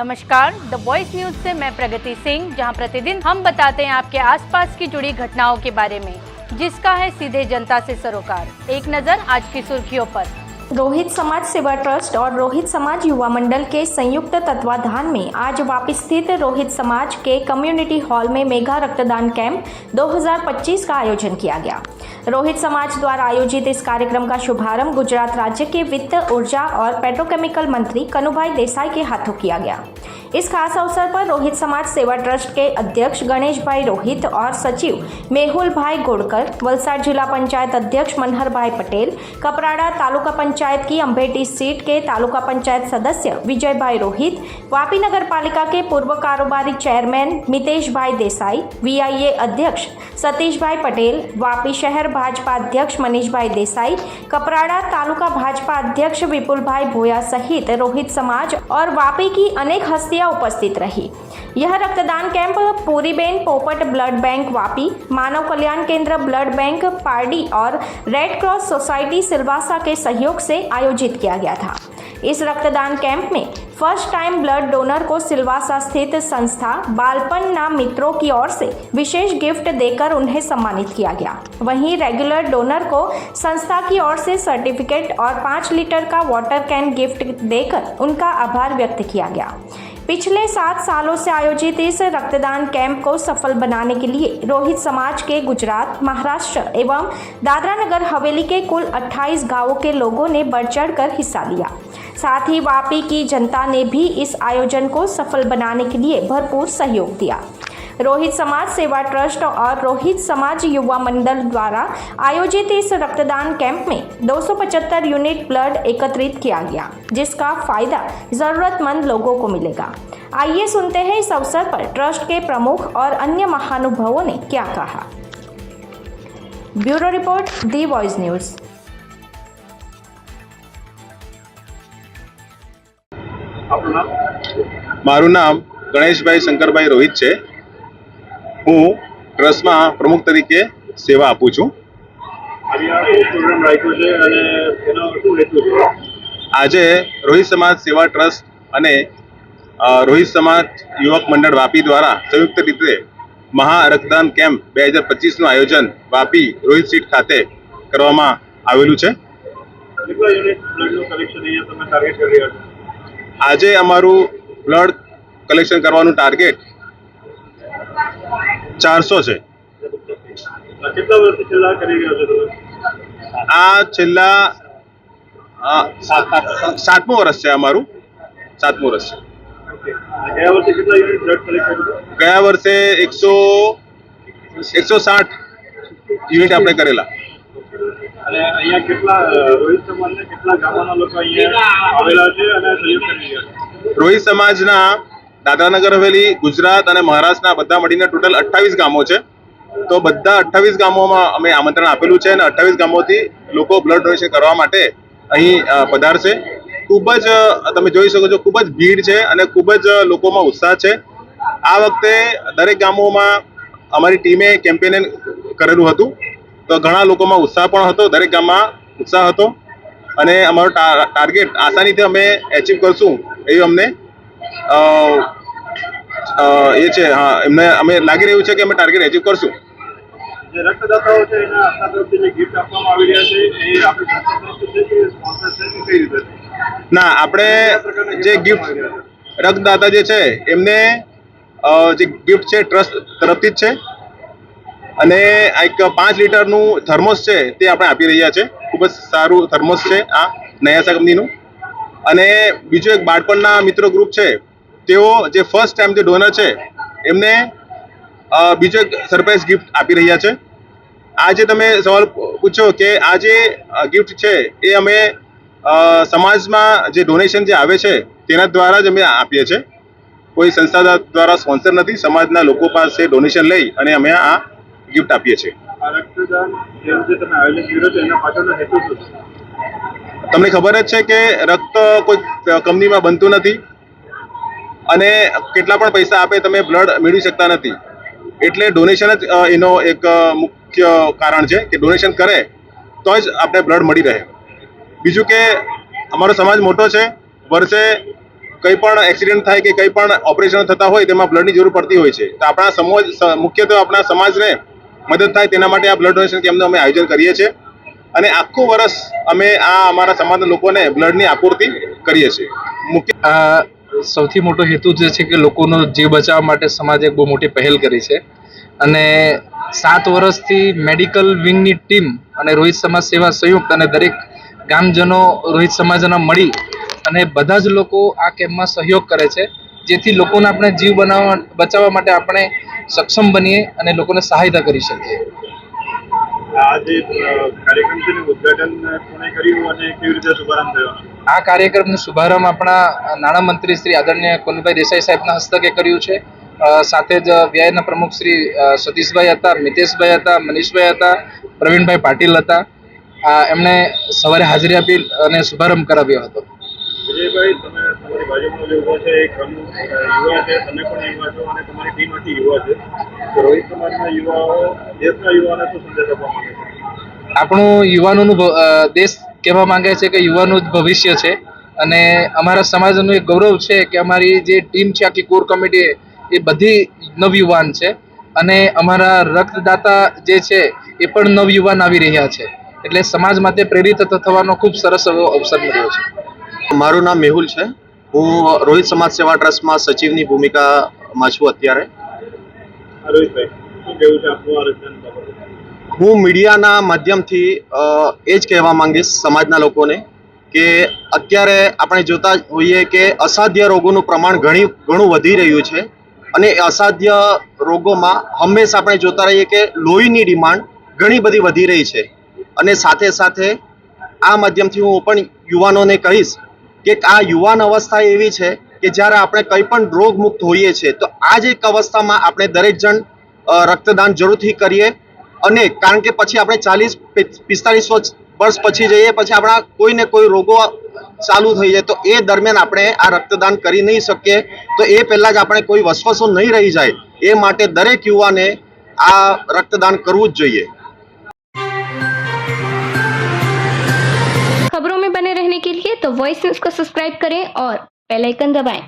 नमस्कार, the voice news से मैं प्रगति सिंह, जहां प्रतिदिन हम बताते हैं आपके आसपास की जुड़ी घटनाओं के बारे में, जिसका है सीधे जनता से सरोकार। एक नजर आज की सुर्खियों पर। रोहित समाज सेवा ट्रस्ट और रोहित समाज युवा मंडल के संयुक्त तत्वाधान में आज वापी स्थित रोहित समाज के कम्युनिटी हॉल में मेगा रक्तदान कैंप 2025 का आयोजन किया गया। रोहित समाज द्वारा आयोजित इस कार्यक्रम का शुभारंभ गुजरात राज्य के वित्त, ऊर्जा और पेट्रोकेमिकल मंत्री कनुभाई देसाई के हाथों किया गया। इस खास अवसर पर रोहित समाज सेवा ट्रस्ट के अध्यक्ष गणेश भाई रोहित और सचिव मेहुल भाई गोड़कर, वलसाड जिला पंचायत अध्यक्ष मनहर भाई पटेल, कपराड़ा तालुका पंचायत की अम्बेटी सीट के तालुका पंचायत सदस्य विजय भाई रोहित, वापी नगर पालिका के पूर्व कारोबारी चेयरमैन मितेश भाई देसाई, VIA अध्यक्ष सतीश भाई पटेल, वापी शहर भाजपा अध्यक्ष मनीष भाई देसाई, कपराड़ा तालुका भाजपा अध्यक्ष विपुल भाई भोया सहित रोहित समाज और वापी की अनेक हस्तियां उपस्थित रही। यह रक्तदान कैंप पूरीबेन पोपट ब्लड बैंक वापी, मानव कल्याण केंद्र ब्लड बैंक पारडी और रेड क्रॉस सोसाइटी सिलवासा के सहयोग से आयोजित किया गया था। इस रक्तदान कैंप में फर्स्ट टाइम ब्लड डोनर को सिलवासा स्थित संस्था बालपन नाम मित्रों की ओर से विशेष गिफ्ट देकर उन्हें सम्मानित किया गया। वहीं रेगुलर डोनर को संस्था की ओर से सर्टिफिकेट और 5 लीटर का वाटर कैन गिफ्ट देकर उनका आभार व्यक्त किया गया। पिछले 7 सालों से आयोजित इस रक्तदान कैंप को सफल बनाने के लिए रोहित समाज के गुजरात, महाराष्ट्र एवं दादरा नगर हवेली के कुल 28 गांवों के लोगों ने बढ़ चढ़कर हिस्सा लिया। साथ ही वापी की जनता ने भी इस आयोजन को सफल बनाने के लिए भरपूर सहयोग दिया। रोहित समाज सेवा ट्रस्ट और रोहित समाज युवा मंडल द्वारा आयोजित इस रक्तदान कैंप में 275 यूनिट ब्लड एकत्रित किया गया, जिसका फायदा जरूरतमंद लोगों को मिलेगा। आइए सुनते हैं इस अवसर पर ट्रस्ट के प्रमुख और अन्य महानुभावों ने क्या कहा। Bureau report, the voice news. मारू नाम गणेशभाई शंकरभाई रोहित है। હું ટ્રસ્ટમાં પ્રમુખ તરીકે સેવા આપું છું। આજે રોહિત સમાજ સેવા ટ્રસ્ટ અને રોહિત સમાજ યુવક મંડળ વાપી દ્વારા સંયુક્ત રીતે મહા રક્તદાન કેમ્પ 2025નું આયોજન વાપી રોહિત સીટ ખાતે કરવામાં આવેલું છે। આજે અમારું બ્લડ કલેક્શન કરવાનું ટાર્ગેટ 400 છે। આ છેલ્લા 7મું વર્ષ છે। અમારું 7મું વર્ષ છે। ગયા વર્ષે 160 યુનિટ આપણે કરેલા। રોહિત સમાજના દાદરા નગર હવેલી, ગુજરાત અને મહારાષ્ટ્રના બધા મળીને ટોટલ 28 ગામો છે। તો બધા 28 ગામોમાં અમે આમંત્રણ આપેલું છે અને 28 ગામોથી લોકો બ્લડ ડોનેશન કરવા માટે અહીં પધારશે। ખૂબ જ તમે જોઈ શકો છો, ખૂબ જ ભીડ છે અને ખૂબ જ લોકોમાં ઉત્સાહ છે। આ વખતે દરેક ગામોમાં અમારી ટીમે કેમ્પેન કરેલું હતું, તો ઘણા લોકોમાં ઉત્સાહ પણ હતો, દરેક ગામમાં ઉત્સાહ હતો અને અમારો ટાર્ગેટ આસાનીથી અમે એચીવ કરશું એવી અમને એ છે। હા, એમને અમે લાગી રહ્યું છે કે અમે ટાર્ગેટ એચીવ કરશું। જે રક્તદાતાઓ છે એને આપણા તરફથી જે ગિફ્ટ આપવામાં આવી રહ્યા છે એ આપણી સંસ્થા તરફથી છે કે સ્પોન્સર છે કે કઈ રીતે? ના, આપણે જે ગિફ્ટ રક્તદાતા જે છે એમને જે ગિફ્ટ છે ટ્રસ્ટ તરફથી જ છે અને એક 5 લીટરનું થર્મોસ છે તે આપણે આપી રહ્યા છે। ખૂબ જ સારું થર્મોસ છે આ નયાસા કંપનીનું। અને બીજું એક બાળપણના મિત્રો ગ્રુપ છે, તેઓ જે ફર્સ્ટ ટાઈમ જે ડોનર છે એમને બીજો એક સરપ્રાઈઝ ગિફ્ટ આપી રહ્યા છે। આ જે તમે સવાલ પૂછો કે આ જે ગિફ્ટ છે એ અમે સમાજમાં જે ડોનેશન જે આવે છે તેના દ્વારા જ અમે આપીએ છીએ। કોઈ સંસ્થા દ્વારા સ્પોન્સર નથી, સમાજના લોકો પાસે ડોનેશન લઈ અને અમે આ ગિફ્ટ આપીએ છીએ। રક્તદાન જે તમે આયોજન કર્યો છે એના પાછળનો હેતુ શું છે? તમને ખબર જ છે કે રક્ત કોઈ કંપનીમાં બનતું નથી અને કેટલા પણ પૈસા આપે તમે બ્લડ મેળવી શકતા નથી, એટલે ડોનેશન જ એનો એક મુખ્ય કારણ છે કે ડોનેશન કરે તો જ આપણે બ્લડ મળી રહે। બીજું કે અમારો સમાજ મોટો છે, વર્ષે કંઈ પણ એક્સિડન્ટ થાય કે કંઈ પણ ઓપરેશન થતા હોય તેમાં બ્લડની જરૂર પડતી હોય છે, તો આપણા મુખ્યત્વે આપણા સમાજને મદદ થાય તેના માટે આ બ્લડ ડોનેશન કેમ્પનું અમે આયોજન કરીએ છીએ અને આખું વર્ષ અમે આ અમારા સમાજના લોકોને બ્લડની આપૂર્તિ કરીએ છીએ. સૌથી મોટો હેતુ જે છે કે લોકોનો જીવ બચાવવા માટે સમાજે બહુ મોટી પહેલ કરી છે અને 7 વર્ષથી મેડિકલ વિંગની ટીમ અને રોહિત સમાજ સેવા સંયુક્ત અને દરેક ગામજનો રોહિત સમાજના મળી અને બધા જ લોકો આ કેમ્પમાં સહયોગ કરે છે, જેથી લોકોને આપણે જીવ બચાવવા માટે આપણે સક્ષમ બનીએ અને લોકોને સહાયતા કરી શકીએ. આ જે કાર્યક્રમ છે ઉદ્ઘાટન કોણે કર્યું અને કેવી રીતે શુભારંભ થયો? આ કાર્યક્રમનો શુભારંભ આપણા નાણામંત્રી શ્રી આદરણીય કનુભાઈ દેસાઈ સાહેબના હસ્તકે કર્યું છે. સાથે જ વ્યયના પ્રમુખ શ્રી સતીશભાઈ હતા, મિતેશભાઈ હતા, મનીષભાઈ હતા, પ્રવીણભાઈ પાટીલ હતા. એમણે સવારે હાજરી આપી અને શુભારંભ કરાવ્યો હતો. વિજયભાઈ, તમે તમારી બાજુમાં જે ઉભા છે એક યુવા છે, તમે પણ યુવા છો અને તમારી ટીમ આખી યુવા છે, તો રોહિત સમાજના યુવાઓ દેશના યુવાઓને શું સંદેશ આપવા માંગે છે? આપણું યુવાનોનું દેશ કહેવા માંગે છે કે યુવાનું જ ભવિષ્ય છે અને અમારા સમાજનું એક ગૌરવ છે કે અમારી જે ટીમ છે આખી કોર કમિટી એ બધી નવયુવાન છે અને અમારા રક્તદાતા જે છે એ પણ નવયુવાન આવી રહ્યા છે, એટલે સમાજ માટે પ્રેરિત થવાનો ખૂબ સરસ એવો અવસર મળ્યો છે. મારું નામ મેહુલ છે. હું રોહિત સમાજ સેવા ટ્રસ્ટમાં સચિવની ભૂમિકામાં છું અત્યારે. રોહિતભાઈ, શું કહેવું છે આપનું આ રક્તદાન બાબતે? હું મીડિયાના માધ્યમથી એ જ કહેવા માંગીશ સમાજના લોકોને કે અત્યારે આપણે જોતા હોઈએ કે અસાધ્ય રોગોનું પ્રમાણ ઘણું વધી રહ્યું છે અને એ અસાધ્ય રોગોમાં હંમેશા આપણે જોતા રહીએ કે લોહીની ડિમાન્ડ ઘણી બધી વધી રહી છે અને સાથે સાથે આ માધ્યમથી હું પણ યુવાનોને કહીશ કે આ યુવાન અવસ્થા એવી છે કે જ્યારે આપણે કંઈ પણ રોગ મુક્ત હોઈએ છીએ તો આ જ એક અવસ્થામાં આપણે દરેક જણ રક્તદાન જરૂરથી કરીએ અને કારણ કે પછી આપણે 40-45 વર્ષ પછી જઈએ પછી આપણા કોઈ ને કોઈ રોગો ચાલુ થઈ જાય તો એ દરમિયાન આપણે આ રક્તદાન કરી નહીં શકીએ, તો એ પહેલાં જ આપણે કોઈ વસવસો નહીં રહી જાય એ માટે દરેક યુવાને આ રક્તદાન કરવું જ જોઈએ. खबरों में बने रहने के लिए तो वॉइस न्यूज को सब्सक्राइब करें और बेल आइकन दबाएं।